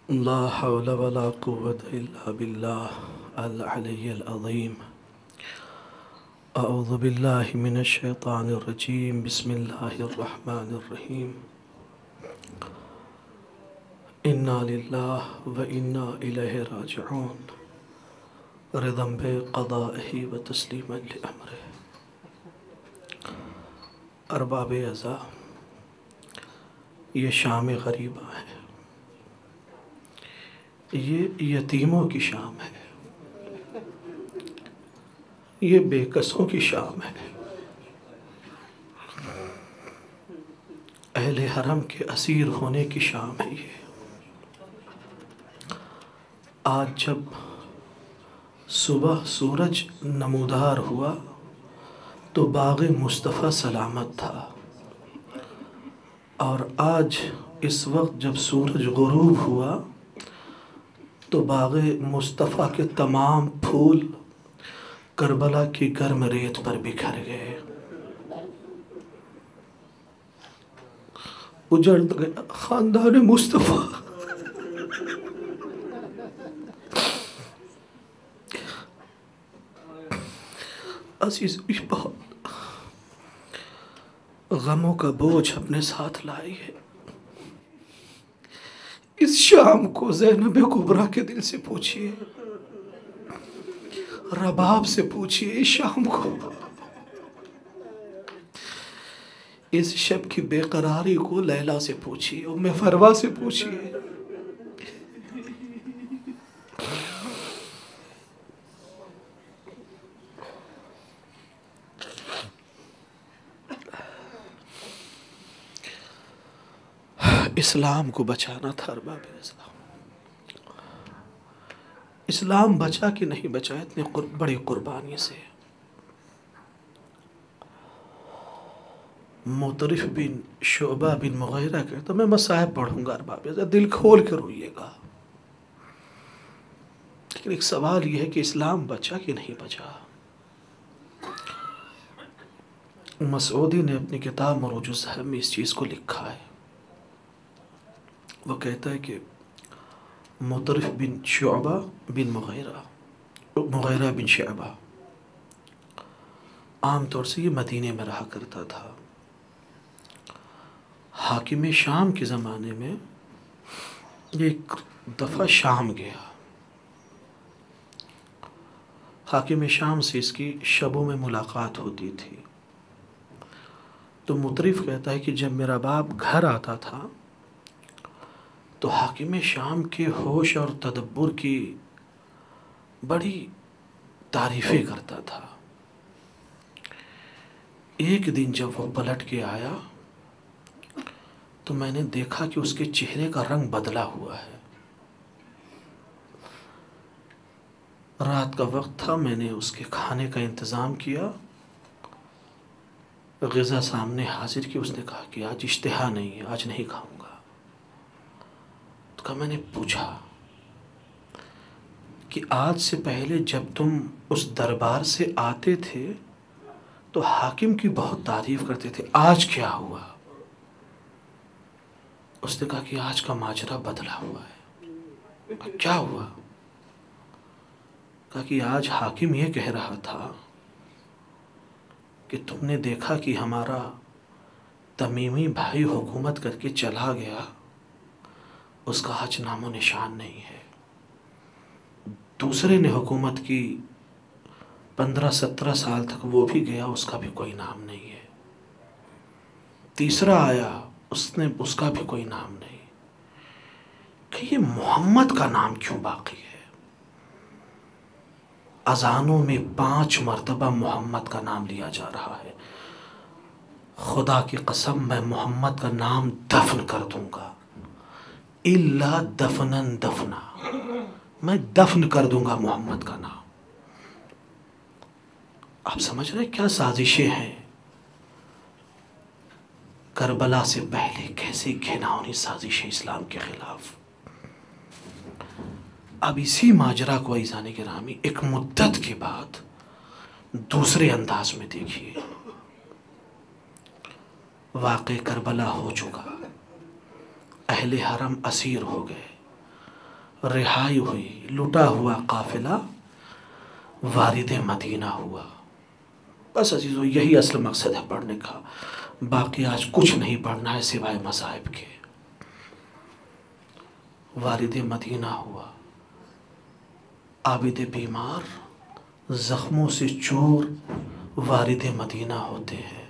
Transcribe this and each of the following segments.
ला हौला वला कुव्वता इल्ला बिल्लाह अल अलिय्यिल अज़ीम। अऊज़ु बिल्लाहि मिनश शैतानिर रजीम। बिस्मिल्लाहिर रहमानिर रहीम। इन्ना लिल्लाहि व इन्ना इलैहि राजिऊन। रिदम बि क़दाइही व तस्लीमन लि अम्रिही। अरबाब अज़ा, ये शाम ग़रीबा है, ये यतीमों की शाम है, ये बेकसों की शाम है, अहले हरम के असीर होने की शाम है। ये आज जब सुबह सूरज नमूदार हुआ तो बाग़ मुस्तफ़ा सलामत था, और आज इस वक्त जब सूरज ग़ुरूब हुआ तो बाग़ मुस्तफ़ा के तमाम फूल करबला की गर्म रेत पर बिखर गए, उजड़ गया ख़ानदान मुस्तफ़ा। अज़ीज़ भी बहुत गमों का बोझ अपने साथ लाई है। इस शाम को ज़ैनब कुबरा के दिल से पूछिए, रबाब से पूछिए, इस शाम को, इस शब की बेकरारी को लैला से पूछिए, उम्मे फरवा से पूछिए। इस्लाम को बचाना था अरबाब इस्लाम। इस्लाम बचा कि नहीं बचा इतनी बड़ी कुर्बानी से। मुतरिफ बिन शुअबा बिन मुग़ीरा कहता, मैं मसाइब पढ़ूंगा अरबाब इस्लाम, दिल खोल कर रोइएगा, लेकिन एक सवाल यह है कि इस्लाम बचा कि नहीं बचा। मसऊदी ने अपनी किताब मरूजुज़ ज़हब में इस चीज़ को लिखा है। वो कहता है कि मुतरिफ बिन शुअबा बिन मुग़ीरा बिन शुअबा आम तौर से ये मदीने में रहा करता था। हाकिम शाम के ज़माने में एक दफ़ा शाम गया। हाकिम शाम से इसकी शबों में मुलाकात होती थी। तो मुतरिफ कहता है कि जब मेरा बाप घर आता था तो हाकिम शाम के होश और तदब्बुर की बड़ी तारीफ़ें करता था। एक दिन जब वो पलट के आया तो मैंने देखा कि उसके चेहरे का रंग बदला हुआ है। रात का वक्त था, मैंने उसके खाने का इंतज़ाम किया, ग़िज़ा सामने हाजिर की। उसने कहा कि आज इश्तिहा नहीं है, आज नहीं खाऊंगा। तो कहा, मैंने पूछा कि आज से पहले जब तुम उस दरबार से आते थे तो हाकिम की बहुत तारीफ़ करते थे, आज क्या हुआ? उसने कहा कि आज का माजरा बदला हुआ है। क्या हुआ? कहा कि आज हाकिम ये कह रहा था कि तुमने देखा कि हमारा तमीमी भाई हुकूमत करके चला गया, उसका आज नामो निशान नहीं है। दूसरे ने हुकूमत की 15-17 साल तक, वो भी गया, उसका भी कोई नाम नहीं है। तीसरा आया, उसका भी कोई नाम नहीं। कि ये मोहम्मद का नाम क्यों बाकी है? अजानों में 5 मरतबा मोहम्मद का नाम लिया जा रहा है। खुदा की कसम, मैं मोहम्मद का नाम दफन कर दूंगा, इल्ला दफनन दफना, मैं दफन कर दूंगा मोहम्मद का नाम। आप समझ रहे क्या साजिशें हैं? करबला से पहले कैसी घिनौनी साजिशें इस्लाम के खिलाफ। अब इसी माजरा को ईज़ान गिरामी एक मुद्दत के बाद दूसरे अंदाज में देखिए। वाक़े करबला हो चुका, अहले हरम असीर हो गए, रिहाई हुई, लुटा हुआ काफिला वारिद मदीना हुआ। बस अजीज़ों, यही असल मकसद है पढ़ने का। बाकी आज कुछ नहीं पढ़ना है सिवाय मसाइब के। वारिद मदीना हुआ, आबिद बीमार, ज़ख्मों से चूर वारिद मदीना होते हैं।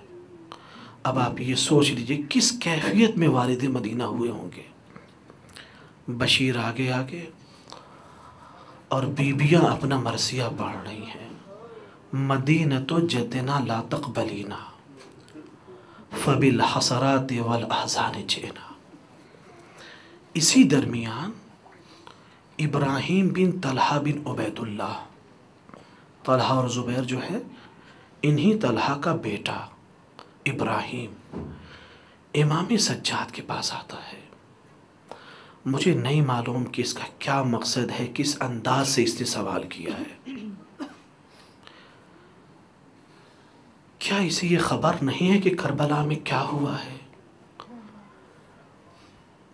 अब आप ये सोच लीजिए किस कैफियत में वारिद मदीना हुए होंगे। बशीर आगे आगे और बीबियाँ अपना मरसिया पढ़ रही हैं। मदीना तो जदना ला तक़बलीना फ़बिल हसरात वल अहज़ान जेना। इसी दरमियान इब्राहीम बिन तलहा बिन उबैदुल्लाह, तलहा और ज़ुबैर जो है, इन्हीं तलहा का बेटा इब्राहीम इमाम सज्जाद के पास आता है। मुझे नहीं मालूम कि इसका क्या मकसद है, किस अंदाज से इसने सवाल किया है। क्या इसे ये खबर नहीं है कि करबला में क्या हुआ है?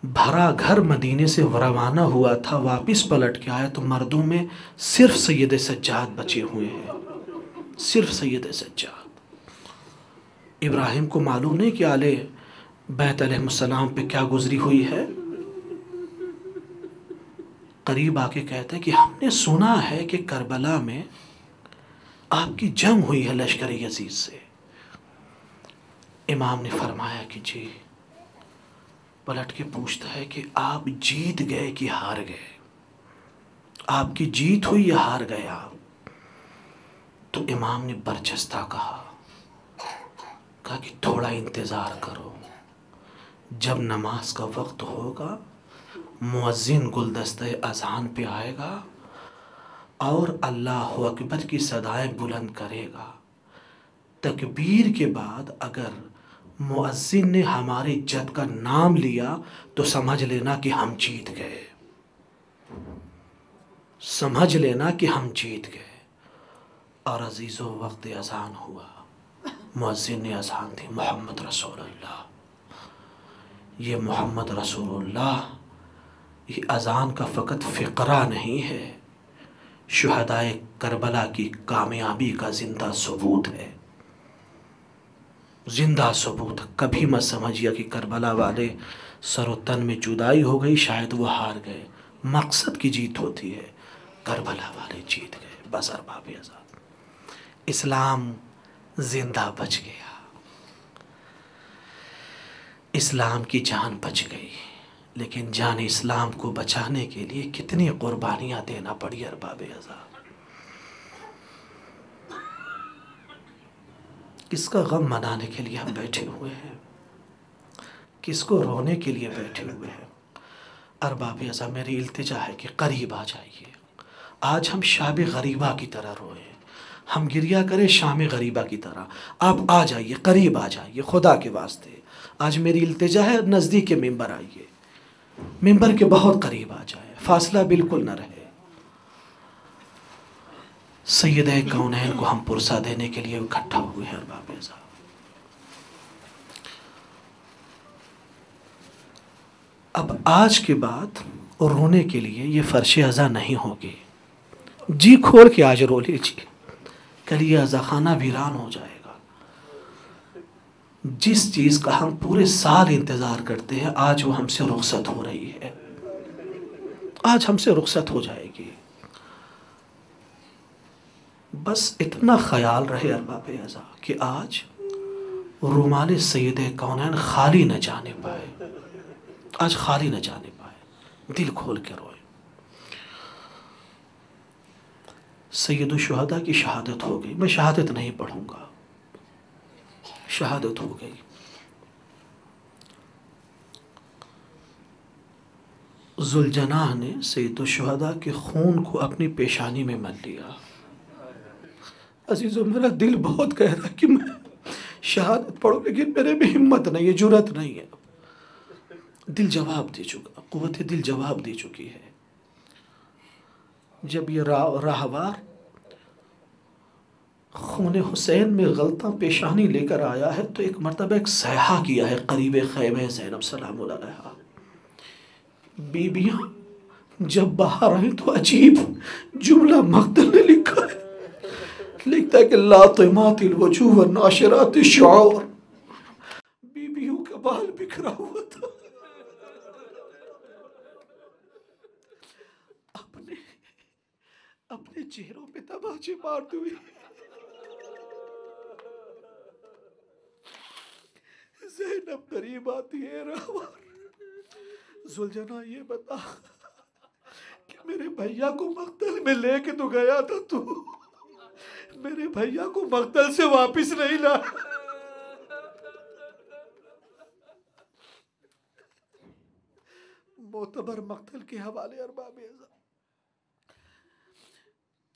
भरा घर मदीने से रवाना हुआ था, वापस पलट के आया तो मर्दों में सिर्फ सैयद सज्जाद बचे हुए हैं, सिर्फ सैयद सज्जाद। इब्राहिम को मालूम नहीं कि आले बैत अलैहिस्सलाम पे क्या गुजरी हुई है। करीब आके कहते हैं कि हमने सुना है कि करबला में आपकी जंग हुई है लश्कर यजीद से। इमाम ने फरमाया कि जी। पलट के पूछता है कि आप जीत गए कि हार गए, आपकी जीत हुई या हार गए आप? तो इमाम ने बरजस्ता कहा कि थोड़ा इंतज़ार करो, जब नमाज का वक्त होगा मुअज्जिन गुलदस्ते अज़ान पे आएगा और अल्लाहु अकबर की सदाएं बुलंद करेगा। तकबीर के बाद अगर मुअज्जिन ने हमारे इज्जत का नाम लिया तो समझ लेना कि हम जीत गए, समझ लेना कि हम जीत गए। और अजीज़ों, वक्त अज़ान हुआ, मुअज्जिन ने अज़ान दी, मोहम्मद रसूलुल्लाह। ये मोहम्मद रसूलुल्लाह, ये अज़ान का फ़कत फ़िक्रा नहीं है, शुहदाए करबला की कामयाबी का ज़िंदा सबूत है, ज़िंदा सबूत। कभी मत समझिए कि करबला वाले सर व तन में जुदाई हो गई, शायद वो हार गए। मकसद की जीत होती है, करबला वाले जीत गए। बस अरबाब आज़ाद, इस्लाम ज़िंदा बच गया, इस्लाम की जान बच गई। लेकिन जान इस्लाम को बचाने के लिए कितनी कुर्बानियाँ देना पड़ी अरबाब आज़ाद। किसका गम मनाने के लिए हम बैठे हुए हैं, किसको रोने के लिए बैठे हुए हैं। अरबाब आज़ाद, मेरी इल्तिजा है कि करीब आ जाइए। आज हम शाब गरीबा की तरह रोए, हम गिरिया करें शाम गरीबा की तरह। आप आ जाइए, करीब आ जाइए, खुदा के वास्ते। आज मेरी इल्तिजा है, नज़दीक के मिंबर आइए, मिंबर के बहुत करीब आ जाए, फासला बिल्कुल न रहे। सैयद कौनैन को हम पुरसा देने के लिए इकट्ठा हुए हैं अरबाब आज़ाद। अब आज के बाद रोने के लिए ये फर्श अज़ा नहीं होगी। जी खोल के आज रो लीजिए, कल ये अज़ाखाना वीरान हो जाएगा। जिस चीज़ का हम पूरे साल इंतज़ार करते हैं, आज वो हमसे रुखसत हो रही है, आज हमसे रुखसत हो जाएगी। बस इतना ख्याल रहे अरबाब आज़ाद कि आज रुमाल सैयद कौनैन खाली न जाने पाए, आज खाली न जाने पाए। दिल खोल के रोए। सैयद शुहदा की शहादत हो गई। मैं शहादत नहीं पढ़ूंगा, शहादत हो गई। जुलजनाह ने सैयद शुहदा के खून को अपनी पेशानी में मल लिया। अजीज़ों, मेरा दिल बहुत कह रहा है कि मैं शहादत पढ़ूं, लेकिन मेरे में हिम्मत नहीं है, जुर्रत नहीं है। दिल जवाब दे चुका, क़ुव्वत दिल जवाब दे चुकी है। जब ये राहवार खून हुसैन में गलता पेशानी लेकर आया है तो एक मरतबा एक सैहा किया है करीब खैमे ज़ैनब सलामुल्लाह अलैहा। बीबियाँ जब बाहर आए तो अजीब जुमला मक्तल ने लिखा है, लिखता है कि लातिमातिल वजूह व नाशिरातिश शुऊर। बीबियों का बाल बिखरा हुआ था, अपने अपने चेहरों पे तमाचे मारते हुए ज़ैनब करीब आती है, रहमान जुलजना ये बता कि मेरे भैया को मक्तल में लेके तो गया था तू, मेरे भैया को मक्तल से वापस नहीं ला। मोतबर मक्तल के हवाले अरबाब अज़ा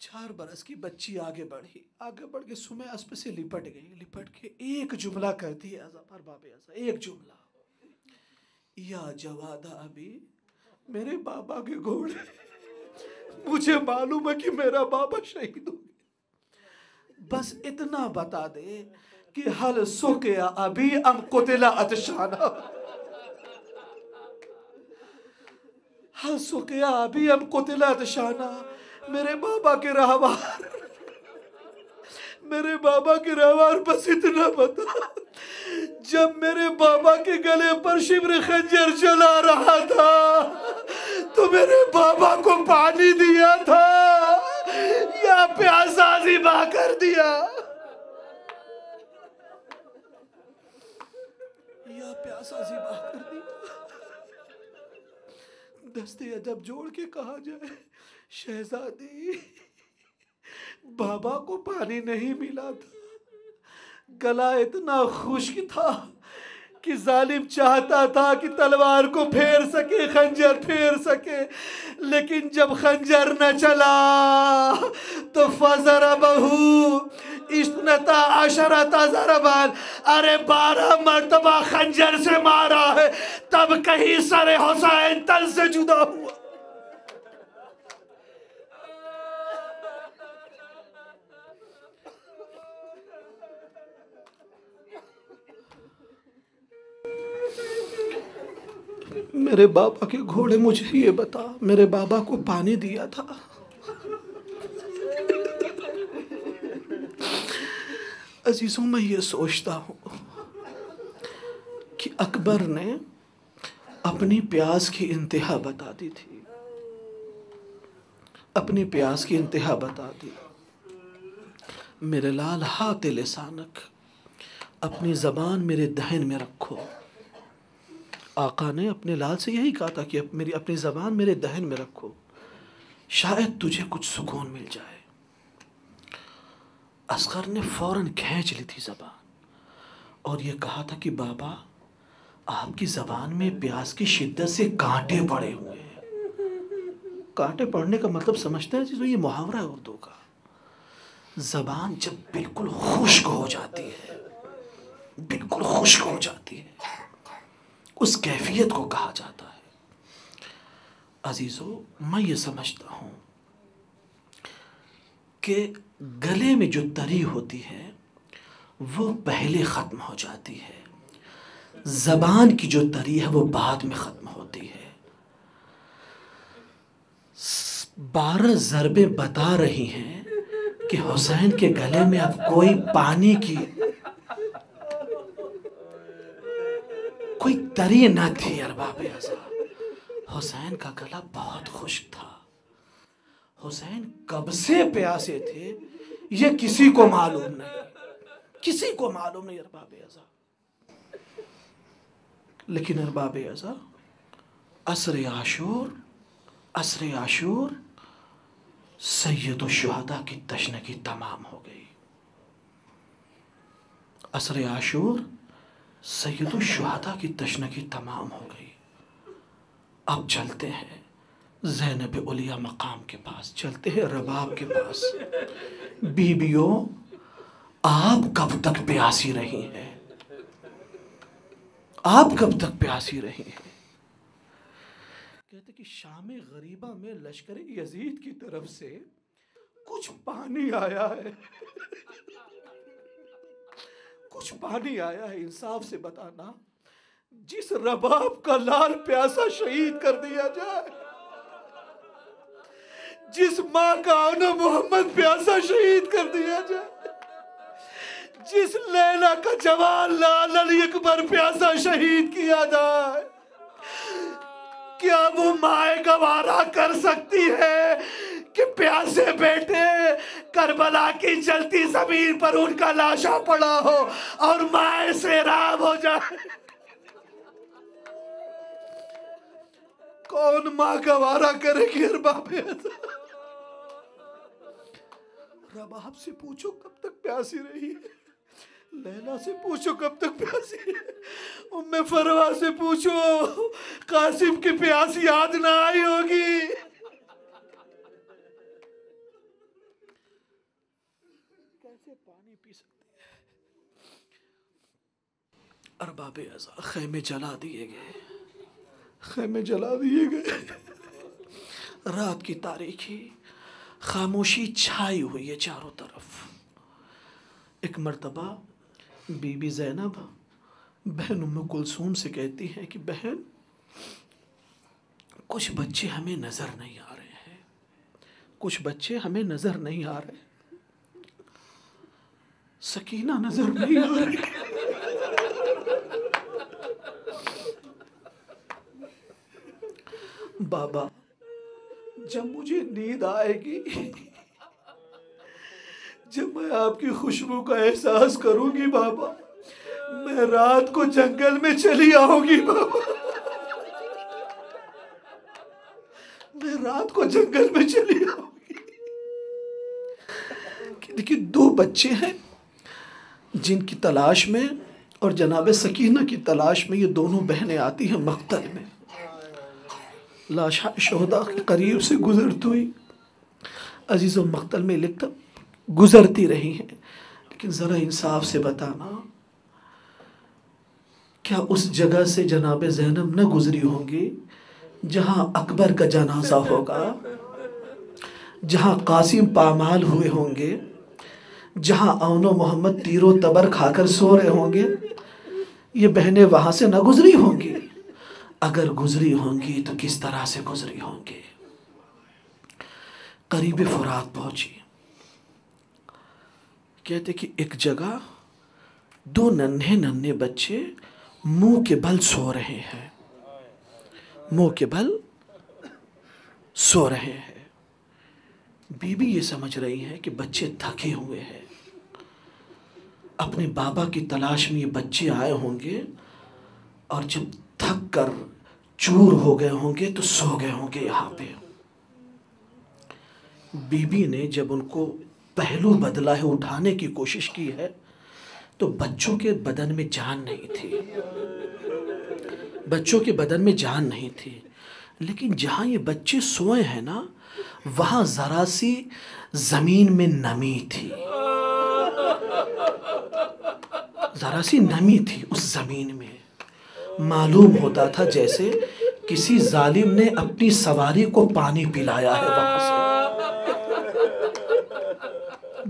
4 बरस की बच्ची आगे बढ़ के सुमे अस्प से लिपट गई, लिपट के एक जुमला कहती है अरबाब अज़ा, एक जुमला, या जवादा अभी, मेरे बाबा के घोड़े, मुझे मालूम है कि मेरा बाबा शहीद हो गया, बस इतना बता दे कि हल सुकिया अभी अम कुतिला अतशाना, हल सुकिया अभी अम कुतिला अतशाना। मेरे बाबा के रहवार, मेरे बाबा के रहवार बस इतना बता, जब मेरे बाबा के गले पर शिब्र खंजर चला रहा था तो मेरे बाबा को पानी दिया था या प्यासा ज़िबा कर दिया, या प्यासा ज़िबा कर दिया। दस्ते अदब जोड़ के कहा जाए, शहजादी बाबा को पानी नहीं मिला था, गला इतना खुश्क था कि जालिम चाहता था कि तलवार को फेर सके, खंजर फेर सके, लेकिन जब खंजर न चला तो फज़रबहू इस्नता अशरता ज़रबान, अरे 12 मर्तबा खंजर से मारा है, तब कहीं सरे हुसैन तन से जुदा हुआ। मेरे बाबा के घोड़े, मुझे ये बता, मेरे बाबा को पानी दिया था? अजीजों, मैं ये सोचता हूँ कि अकबर ने अपनी प्यास की इंतहा बता दी थी, अपनी प्यास की इंतहा बता दी। मेरे लाल हाथ लिसानक, अपनी ज़बान मेरे दहन में रखो। आका ने अपने लाल से यही कहा था कि मेरी अपनी ज़बान मेरे दहन में रखो, शायद तुझे कुछ सुकून मिल जाए। असगर ने फौरन खींच ली थी ज़बान और ये कहा था कि बाबा, आपकी ज़बान में प्यास की शिद्दत से कांटे पड़े हुए हैं। कांटे पड़ने का मतलब समझते हैं जी, ये मुहावरा है उर्दू का। ज़बान जब बिल्कुल खुश्क हो जाती है, बिल्कुल खुश्क हो जाती है, उस कैफियत को कहा जाता है। अजीज़ों, मैं ये समझता हूँ कि गले में जो तरी होती है वो पहले ख़त्म हो जाती है, ज़बान की जो तरी है वो बाद में ख़त्म होती है। 12 ज़रबें बता रही हैं कि हुसैन के गले में अब कोई पानी की कोई तरी न थी। अरबाब अज़ा, हुसैन का गला बहुत खुश्क था, हुसैन कब से प्यासे थे ये किसी को मालूम नहीं, किसी को मालूम नहीं अरबाब अज़ा। लेकिन अरबाब अज़ा, असर आशूर सैयद शुहदा की तशनगी तमाम हो गई। असर आशूर सैयद शुहदा की तशनगी तमाम हो गई। अब चलते हैं ज़ैनब उलिया मकाम के पास, चलते हैं रबाब के पास। बीबियों, आप कब तक प्यासी रही हैं? आप कब तक प्यासी रही हैं? कहते कि शाम गरीबा में लश्कर यजीद की तरफ से कुछ पानी आया है, कुछ पानी आया है। इंसाफ से बताना, जिस रबाब का लाल प्यासा शहीद कर दिया जाए, जिस माँ का आना मोहम्मद प्यासा शहीद कर दिया जाए, जिस लैला का जवान लाल अली अकबर प्यासा शहीद किया जाए, क्या वो माए गवारा कर सकती है कि प्यासे बेटे करबला की जलती जमीन पर उनका लाशा पड़ा हो और माए सैराब हो जाए? कौन माँ गवारा करेगी? अरबाबे रबाब से पूछो कब तक प्यासी रही है, लैला से पूछो कब तक प्यासी है, उम्मे फरवा से पूछो कासिम की प्यास याद ना आई होगी। कैसे पानी पी सकती है? अरबाबे अज़ा खैमे जला दिए गए, खैमे जला दिए गए। रात की तारीखी खामोशी छाई हुई है चारों तरफ। एक मर्तबा बीबी ज़ैनब बहन उम्मे कुलसूम से कहती हैं कि बहन, कुछ बच्चे हमें नज़र नहीं आ रहे हैं, कुछ बच्चे हमें नज़र नहीं आ रहे, सकीना नज़र नहीं आ रही। बाबा, जब मुझे नींद आएगी, जब मैं आपकी खुशबू का एहसास करूंगी बाबा, मैं रात को जंगल में चली आऊंगी बाबा, मैं रात को जंगल में चली आऊंगी। देखिए, दो बच्चे हैं जिनकी तलाश में और जनाब सकीना की तलाश में ये दोनों बहनें आती हैं मक्तल में। लाशा शोहदा के करीब से गुजरती हुई अजीज़ों मक्तल में लिखता गुजरती रही हैं, लेकिन ज़रा इंसाफ से बताना, क्या उस जगह से जनाब ज़ैनब न गुजरी होंगी जहाँ अकबर का जनाजा होगा, जहाँ कासिम पामाल हुए होंगे, जहाँ औनो मोहम्मद तीरो तबर खाकर सो रहे होंगे? ये बहनें वहाँ से न गुजरी होंगी। अगर गुजरी होंगी तो किस तरह से गुजरी होंगी? करीब फुरात पहुंची। कहते कि एक जगह दो नन्हे नन्हे बच्चे मुंह के बल सो रहे हैं, मुंह के बल सो रहे हैं। बीबी ये समझ रही है कि बच्चे थके हुए हैं, अपने बाबा की तलाश में ये बच्चे आए होंगे और जब थक कर चूर हो गए होंगे तो सो गए होंगे यहाँ पे। बीबी ने जब उनको पहलू बदला है, उठाने की कोशिश की है, तो बच्चों के बदन में जान नहीं थी, बच्चों के बदन में जान नहीं थी। लेकिन जहाँ ये बच्चे सोए हैं ना, वहाँ ज़रा सी ज़मीन में नमी थी, ज़रा सी नमी थी उस ज़मीन में। मालूम होता था जैसे किसी जालिम ने अपनी सवारी को पानी पिलाया है वहाँ से।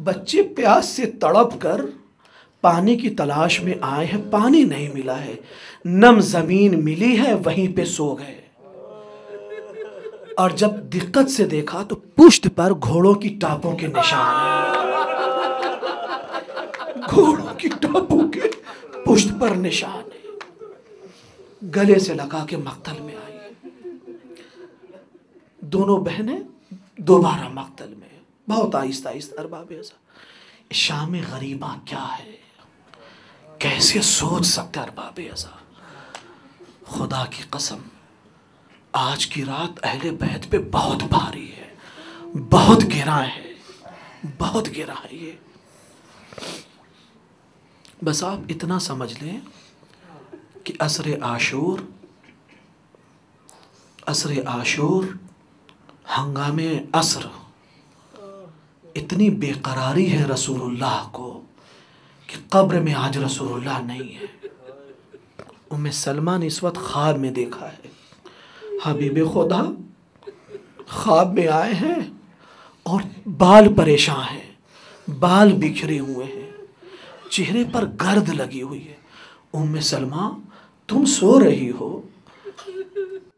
बच्चे प्यास से तड़प कर पानी की तलाश में आए हैं, पानी नहीं मिला है, नम ज़मीन मिली है, वहीं पे सो गए। और जब दिक्कत से देखा तो पुष्ट पर घोड़ों की टापों के निशान हैं, घोड़ों की टापों के पुष्ट पर निशान है। गले से लगा के मक्तल में आई। दोनों बहनें दोबारा मक्तल में, बहुत आहिस्ता आहिस्ता। अरबाब अज़ा, शाम गरीबा क्या है, कैसे सोच सकते अरबाब अज़ा? खुदा की कसम, आज की रात अहले बैत पे बहुत भारी है, बहुत गिरा है, बहुत गिरा है ये। बस आप इतना समझ लें कि असर आशूर हंगामे असर इतनी बेकरारी है रसूलुल्लाह को कि कब्र में आज रसूलुल्लाह नहीं है। उम्मे सलमा ने इस वक्त ख्वाब में देखा है, हबीब खुदा ख्वाब में आए हैं और बाल परेशान हैं, बाल बिखरे हुए हैं, चेहरे पर गर्द लगी हुई है। उम्मे सलमा, तुम सो रही हो,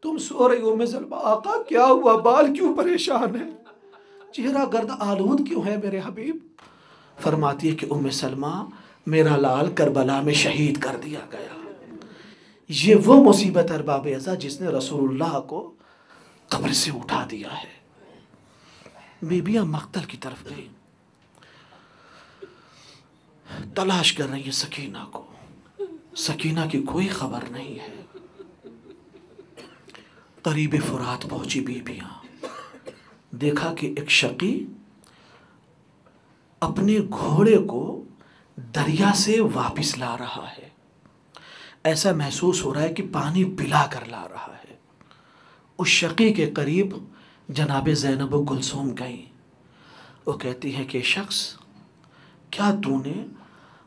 तुम सो रही हो। उम्मे सलमा, आका क्या हुआ, बाल क्यों परेशान है? चेहरा गर्द आलूद क्यों है मेरे हबीब? फरमाती है कि उम्मे सलमा, मेरा लाल करबला में शहीद कर दिया गया। ये वो मुसीबत अरबाब अज़ा जिसने रसूलुल्लाह को कब्र से उठा दिया है। बीबियां मक्तल की तरफ गई, तलाश कर रही है सकीना को। सकीना की कोई खबर नहीं है। करीब फुरात पहुंची बीबियां, देखा कि एक शकी अपने घोड़े को दरिया से वापस ला रहा है। ऐसा महसूस हो रहा है कि पानी पिला कर ला रहा है। उस शकी के करीब जनाब ज़ैनब कुलसूम गई। वो कहती है कि शख्स, क्या तूने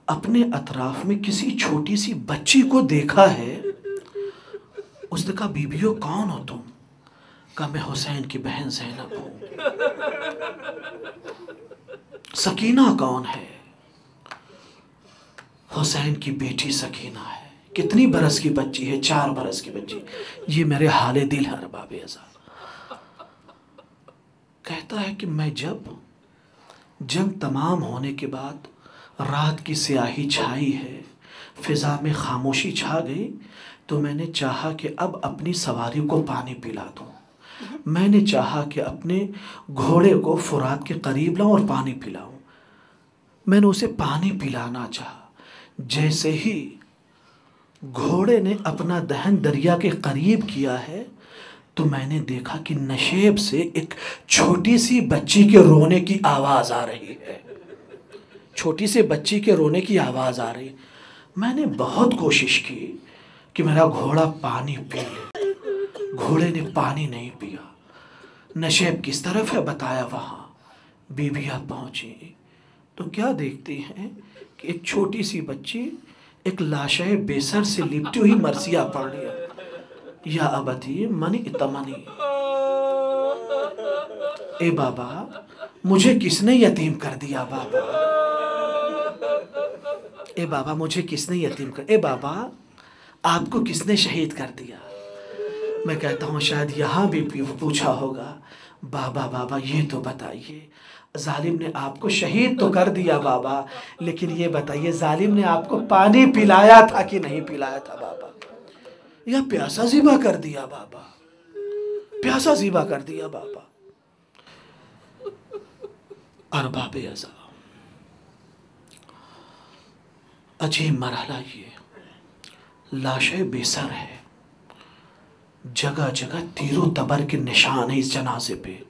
अपने अतराफ में किसी छोटी सी बच्ची को देखा है? उसने कहा, बीबियों कौन हो तुम? कहा, मैं हुसैन की बहन ज़ैनब हूँ। सकीना कौन है? हुसैन की बेटी सकीना है। कितनी बरस की बच्ची है? 4 बरस की बच्ची। ये मेरे हाले दिल है अरबाब अज़ा। कहता है कि मैं जंग तमाम होने के बाद रात की स्याही छाई है, फिजा में खामोशी छा गई, तो मैंने चाहा कि अब अपनी सवारी को पानी पिला दूं। मैंने चाहा कि अपने घोड़े को फुरात के करीब लाऊं और पानी पिलाऊं। मैंने उसे पानी पिलाना चाहा। जैसे ही घोड़े ने अपना दहन दरिया के करीब किया है, तो मैंने देखा कि नशेब से एक छोटी सी बच्ची के रोने की आवाज़ आ रही है। छोटी सी बच्ची के रोने की आवाज़ आ रही। मैंने बहुत कोशिश की कि मेरा घोड़ा पानी पी ले। घोड़े ने पानी नहीं पिया। नशेब किस तरफ है बताया, वहाँ बीबियाँ पहुँची तो क्या देखती हैं कि एक छोटी सी बच्ची एक लाशे बेसर से लिपटी हुई मरसिया पड़ रही है। या अबती मनी इतमनी, ए बाबा मुझे किसने यतीम कर दिया? बाबा, ए बाबा मुझे किसने यतीम कर, ए बाबा आपको किसने शहीद कर दिया? मैं कहता हूँ शायद यहाँ भी पूछा होगा, बाबा बाबा ये तो बताइए, जालिम ने आपको शहीद तो कर दिया बाबा, लेकिन ये बताइए जालिम ने आपको पानी पिलाया था कि नहीं पिलाया था बाबा? या प्यासा ज़िबा कर दिया बाबा? प्यासा ज़िबा कर दिया बाबा। अरबाब अज़ा, अजीब मरहला ये। लाशें बेसर है, जगह जगह तीरों तबर के निशान है इस जनाजे पे।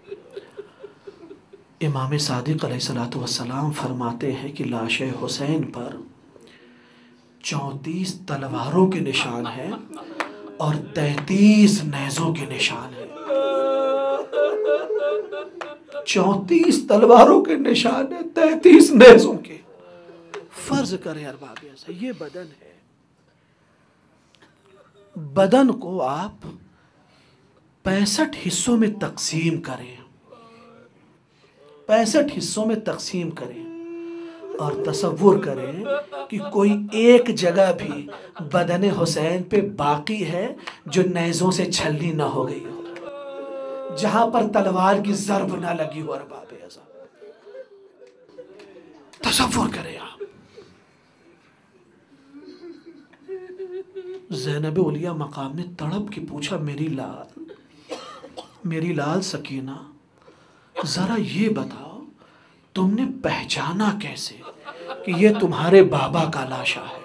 इमाम सादिक अलैहिस्सलातु वस्सलाम फरमाते हैं कि लाशे हुसैन पर 34 तलवारों के निशान हैं और 33 नेज़ों के निशान हैं। 34 तलवारों के निशान है, 33 नेज़ों के। फर्ज करें अरबाब अज़ा, ये बदन है। बदन को आप 65 हिस्सों में तकसीम करें, 65 हिस्सों में तकसीम करें और तसव्वुर करें कि कोई एक जगह भी बदन हुसैन पे बाकी है जो नेज़ों से छलनी ना हो गई हो, जहां पर तलवार की ज़र्ब ना लगी हो। अरबाब अज़ा तसव्वुर करें आप। ज़ैनब उलिया मकाम ने तड़प के पूछा, मेरी लाल सकीना, ज़रा ये बताओ तुमने पहचाना कैसे कि ये तुम्हारे बाबा का लाशा है?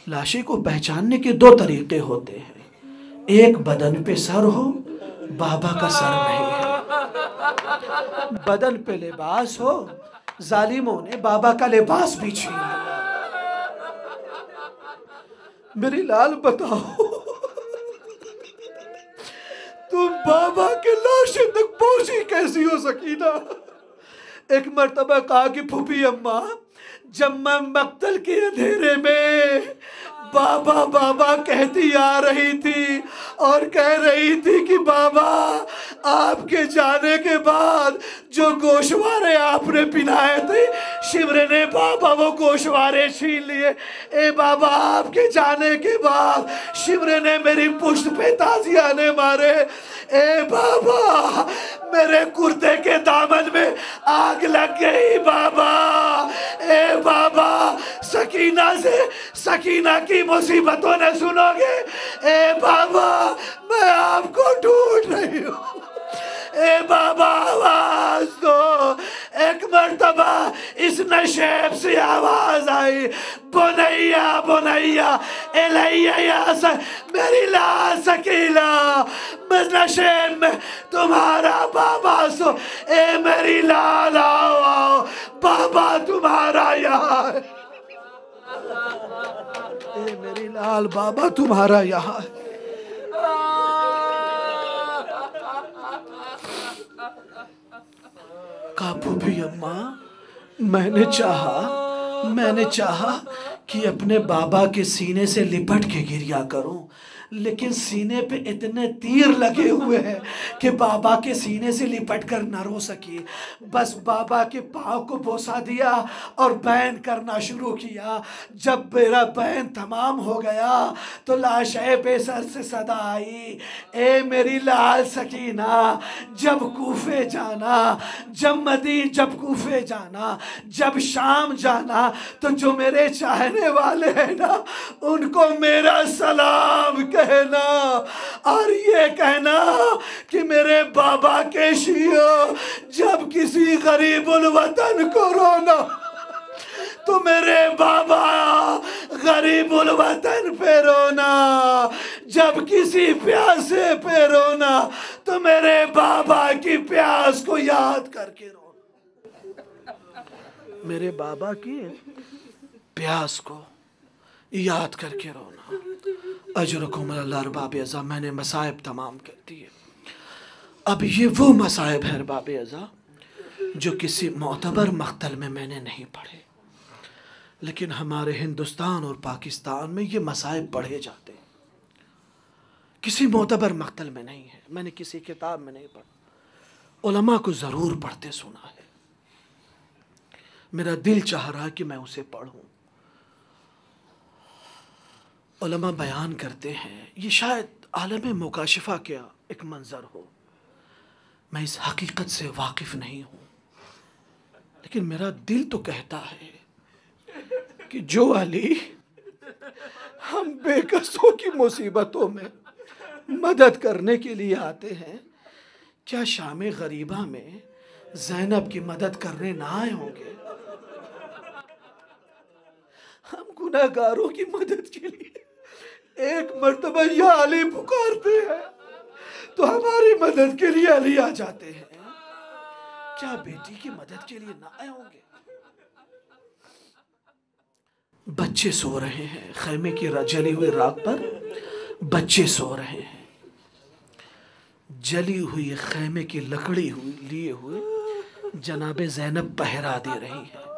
लाशे को पहचानने के 2 तरीके होते हैं। एक, बदन पे सर हो, बाबा का सर नहीं है। बदन पे लिबास हो, जालिमों ने बाबा का लिबास भी छीन लिया। मेरी लाल बताओ तुम बाबा के लाशे तक पहुंची कैसी हो सकीना? एक मर्तबा कहा कि फूफी अम्मा, जब मैं मक्तल के अंधेरे में बाबा बाबा कहती आ रही थी और कह रही थी कि बाबा आपके जाने के बाद जो गोशवारे आपने पिलाए थे, शिमरे ने बाबा वो गोशवारे छीन लिए। ए बाबा आपके जाने के बाद शिमरे ने मेरी पुश्त पे ताजियाने मारे। ए बाबा मेरे कुर्ते के दामन में आग लग गई बाबा। ए बाबा, सकीना की मुसीबतों ने सुनोगे। ए बाबा, मैं आपको ढूंढ रही हूँ। ए बाबा, आवाज दो। एक मर्तबा इस नशेब से आवाज आई, बुनैया बुनैया एलैया, मेरी लाल सकीना, मैं नशेब में तुम्हारा बाबा सो। ए मेरी लाल, आओ आओ, बाबा तुम्हारा यहाँ है। ए मेरी लाल, बाबा तुम्हारा यहाँ है। काबू भी अम्मा, मैंने चाहा कि अपने बाबा के सीने से लिपट के गिरिया करूं, लेकिन सीने पे इतने तीर लगे हुए हैं कि बाबा के सीने से लिपट कर न रो सकी। बस बाबा के पाँव को बोसा दिया और बैन करना शुरू किया। जब मेरा बैन तमाम हो गया तो लाशे बेसर से सदा आई, ए मेरी लाल सकीना, जब कूफे जाना, जब कूफे जाना, जब शाम जाना, तो जो मेरे चाहने वाले हैं ना, उनको मेरा सलाम कहना और ये कहना कि मेरे बाबा के शियो, जब किसी गरीबुल वतन को रोना तो मेरे बाबा गरीबुल वतन पे रोना, जब किसी प्यासे पे रोना तो मेरे बाबा की प्यास को याद करके रोना। मेरे बाबा की प्यास को याद करके रोना। अजरकुम अल्लाह अरबाब अज़ा, मैंने मसाइब तमाम कर दिए। अब ये वो मसाइब है अरबाब अज़ा जो किसी मोतबर मख्तल में मैंने नहीं पढ़े, लेकिन हमारे हिंदुस्तान और पाकिस्तान में ये मसाइब पढ़े जाते हैं। किसी मोतबर मख्तल में नहीं है, मैंने किसी किताब में नहीं पढ़ा, उलमा को ज़रूर पढ़ते सुना है। मेरा दिल चाह रहा है कि मैं उसे पढ़ूं। उलमा बयान करते हैं, ये शायद आलम मुकाशिफा क्या एक मंज़र हो, मैं इस हकीकत से वाकिफ़ नहीं हूँ, लेकिन मेरा दिल तो कहता है कि जो अली हम बेकसों की मुसीबतों में मदद करने के लिए आते हैं, क्या शाम गरीबा में ज़ैनब की मदद करने ना आए होंगे? हम गुनाहगारों की मदद के लिए एक मर्तबा या अली पुकारते हैं तो हमारी मदद के लिए अली आ जाते हैं, क्या बेटी की मदद के लिए ना आए होंगे? बच्चे सो रहे हैं, खैमे की जली हुई राख पर बच्चे सो रहे हैं। जली हुई खैमे की लकड़ी लिए हुए जनाबे ज़ैनब पहरा दे रही है।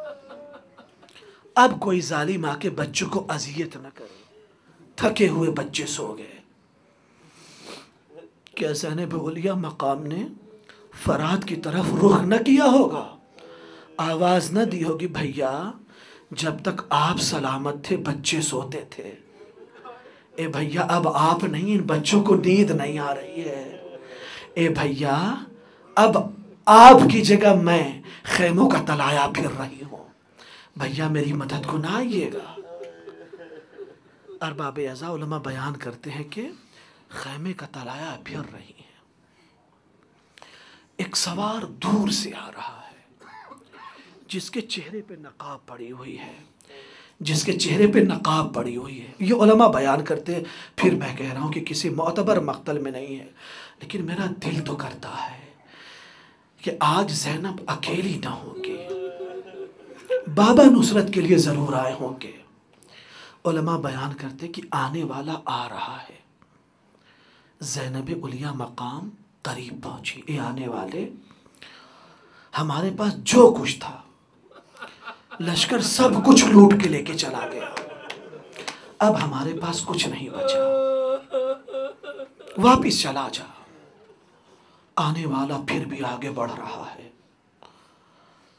अब कोई जालिम आके बच्चों को अजियत न करे, थके हुए बच्चे सो गए। क्या ज़ैनब औलिया मकाम ने फरात की तरफ रुख न किया होगा, आवाज न दी होगी, भैया जब तक आप सलामत थे बच्चे सोते थे, ए भैया अब आप नहीं, इन बच्चों को नींद नहीं आ रही है, ए भैया अब आपकी जगह मैं खैमों का तलाया फिर रही हूँ, भैया मेरी मदद को ना आइएगा। अरबाब अज़ा उलमा बयान करते हैं कि खैमे का तलाया फिर रही है। एक सवार दूर से आ रहा है जिसके चेहरे पे नकाब पड़ी हुई है, ये उलमा बयान करते हैं। फिर मैं कह रहा हूँ कि किसी मोतबर मख्तल में नहीं है, लेकिन मेरा दिल तो करता है कि आज ज़ैनब अकेली ना होगी, बाबा नुसरत के लिए ज़रूर आए होंगे। उलमा बयान करते कि आने वाला आ रहा है, ज़ैनब उलिया मकाम करीब पहुंची। ये आने वाले, हमारे पास जो कुछ था लश्कर सब कुछ लूट के लेके चला गया, अब हमारे पास कुछ नहीं बचा, वापिस चला जा। आने वाला फिर भी आगे बढ़ रहा है।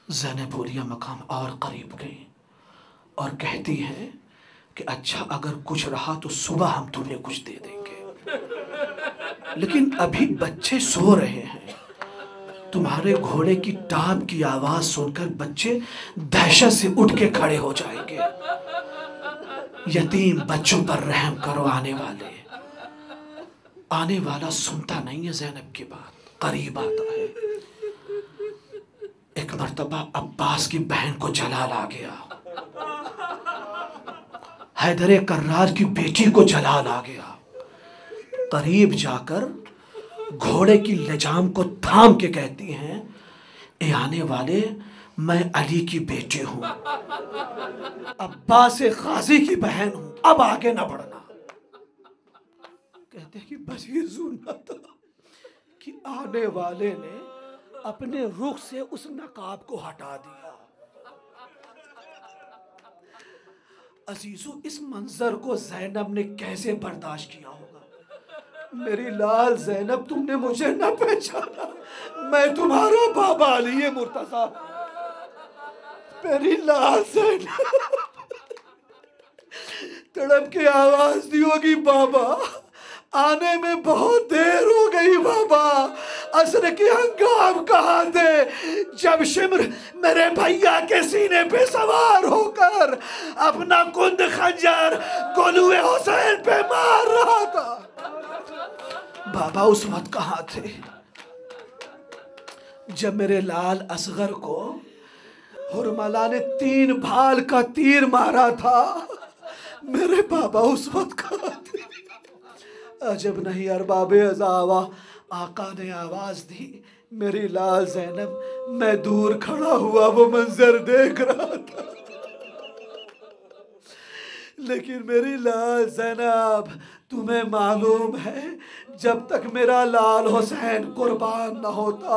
ज़ैनब उलिया मकाम और करीब गई और कहती है कि अच्छा अगर कुछ रहा तो सुबह हम तुम्हें कुछ दे देंगे, लेकिन अभी बच्चे सो रहे हैं, तुम्हारे घोड़े की टाप की आवाज सुनकर बच्चे दहशत से उठ के खड़े हो जाएंगे। यतीम बच्चों पर रहम करो। आने वाला सुनता नहीं है ज़ैनब की बात, करीब आता है। एक मर्तबा अब्बास की बहन को जलाल आ गया, हैदर कर्रार की बेटी को जलाल आ गया। करीब जाकर घोड़े की लजाम को थाम के कहती हैं, ए आने वाले, मैं अली की बेटी हूं, अब्बास गाजी की बहन हूं, अब आगे ना बढ़ना। कहते हैं कि बस ये सुनना था कि आने वाले ने अपने रुख से उस नकाब को हटा दिया। अजीजों, इस मंजर को ज़ैनब ने कैसे बर्दाश्त किया होगा। मेरी लाल ज़ैनब, तुमने मुझे न पहचाना, मैं तुम्हारा बाबा अली मुर्तज़ा। मेरी लाल ज़ैनब तड़प के आवाज दी होगी, बाबा आने में बहुत देर हो गई बाबा, असर के हंगाम कहाँ थे जब शिम्र मेरे भैया के सीने पे सवार होकर अपना कुंद खंजर गोलुए हुसैन पे मार रहा था। बाबा उस वक्त कहाँ थे जब मेरे लाल असगर को हुरमला ने 3 भाल का तीर मारा था। मेरे बाबा उस वक्त कहाँ थे। अजब नहीं अरबाबे अज़ावा, आका ने आवाज दी, मेरी लाल ज़ैनब, मैं दूर खड़ा हुआ वो मंजर देख रहा था, लेकिन मेरी लाल ज़ैनब, तुम्हें मालूम है जब तक मेरा लाल हुसैन कुर्बान न होता,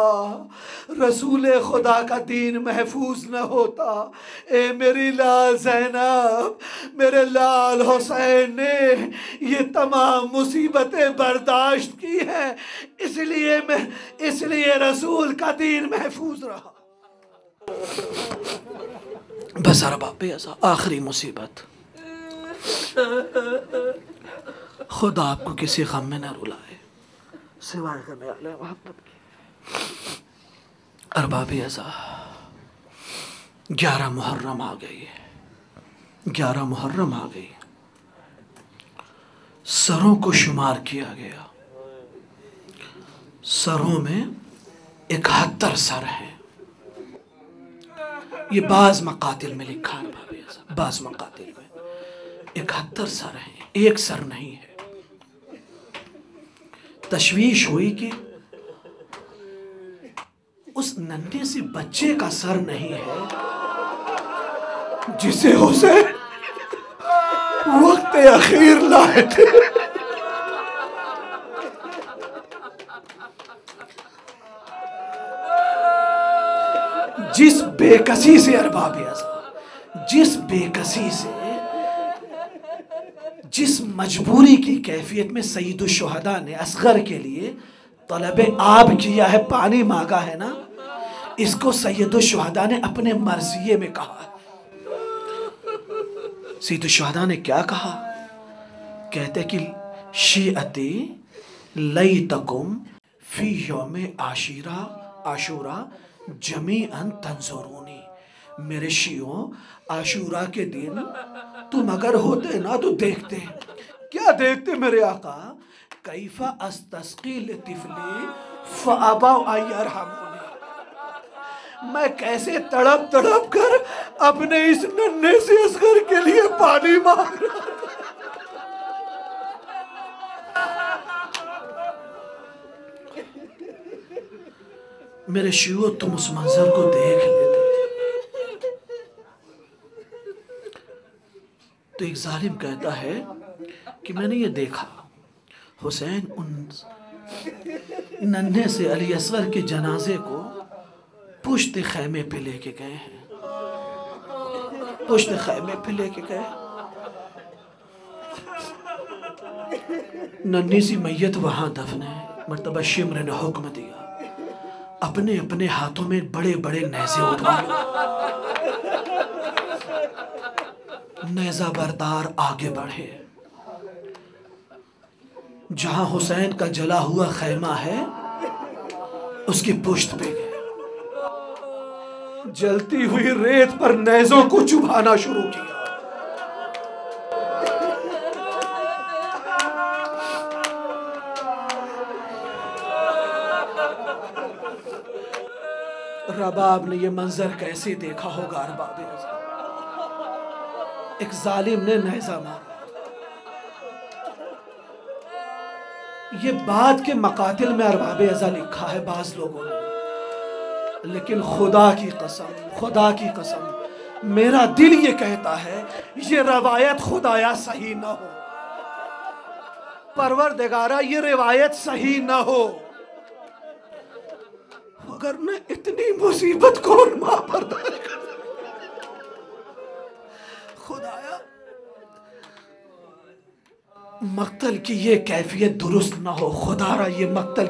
रसूल खुदा का दीन महफूज न होता। ए मेरी लाल ज़ैनब, मेरे लाल हुसैन ने ये तमाम मुसीबतें बर्दाश्त की हैं, इसलिए रसूल का दीन महफूज रहा। बस अरबाबे आखिरी मुसीबत, खुदा आपको किसी गम में न रुलाए सिवाय गमे आले मोहब्बत की। अरबाबे अज़ा, 11 मुहर्रम आ गई, 11 मुहर्रम आ गई। सरों को शुमार किया गया, सरों में 71 सर हैं। ये बाज़ मकातिल में लिखा है अरबाबे अज़ा, बाज़ मकातिल में 71 सर हैं, एक सर नहीं है। तशवीश हुई कि उस नन्हे से बच्चे का सर नहीं है जिसे हुसैन वक्त आखिर लाए थे। जिस बेकसी से अरबाबे अज़ा, जिस बेकसी से, जिस मजबूरी की कैफियत में सईदुल शुहदा ने असगर के लिए तलबे आब किया है, पानी मांगा है ना, इसको सईदुल शुहदा ने अपने मर्जिये में कहा है। सईदुल शुहदा ने क्या कहा? कहते कि शीअती लैतकुम फी यौमे आशूरा जमीअन तंजुरूनी। मेरे शियों, आशूरा के दिन तुम अगर होते ना तो देखते। क्या देखते मेरे आका? कैफा अस्तस्की लितिफली फअबा अयरहमुनी। मैं कैसे तड़प तड़प कर अपने इस नन्हे से असगर के लिए पानी मांग रहा था। मेरे शियो, तुम उस मंजर को देख लेते थे। तो एक जालिम कहता है कि मैंने ये देखा, हुसैन उन नन्हे से अली असगर के जनाजे को पुश्त खैमे पे लेके गए हैं, पुश्त खैमे पे लेके गए। नन्ही सी मैयत वहां दफन है। मर्तबा शिम्र ने हुक्म दिया, अपने अपने हाथों में बड़े बड़े नेज़े उठा लो। नेज़ा बरदार आगे बढ़े, जहां हुसैन का जला हुआ खैमा है उसकी पुश्त पे गए। जलती हुई रेत पर नेज़ों को चुभाना शुरू किया। रबाब ने यह मंजर कैसे देखा होगा अरबाब अज़ा। एक जालिम ने नेज़ा मारा। ये बाद के मकातिल में अरबाब अज़ा लिखा है बाज लोगों ने, लेकिन खुदा की कसम मेरा दिल ये कहता है ये रवायत खुदाया सही ना हो, परवरदिगारा ये रिवायत सही ना हो, अगर न इतनी मुसीबत कौन मां बर्दाश्त कर। खुदाया मक्तल की ये कैफियत दुरुस्त ना हो, खुदारा ये मक्तल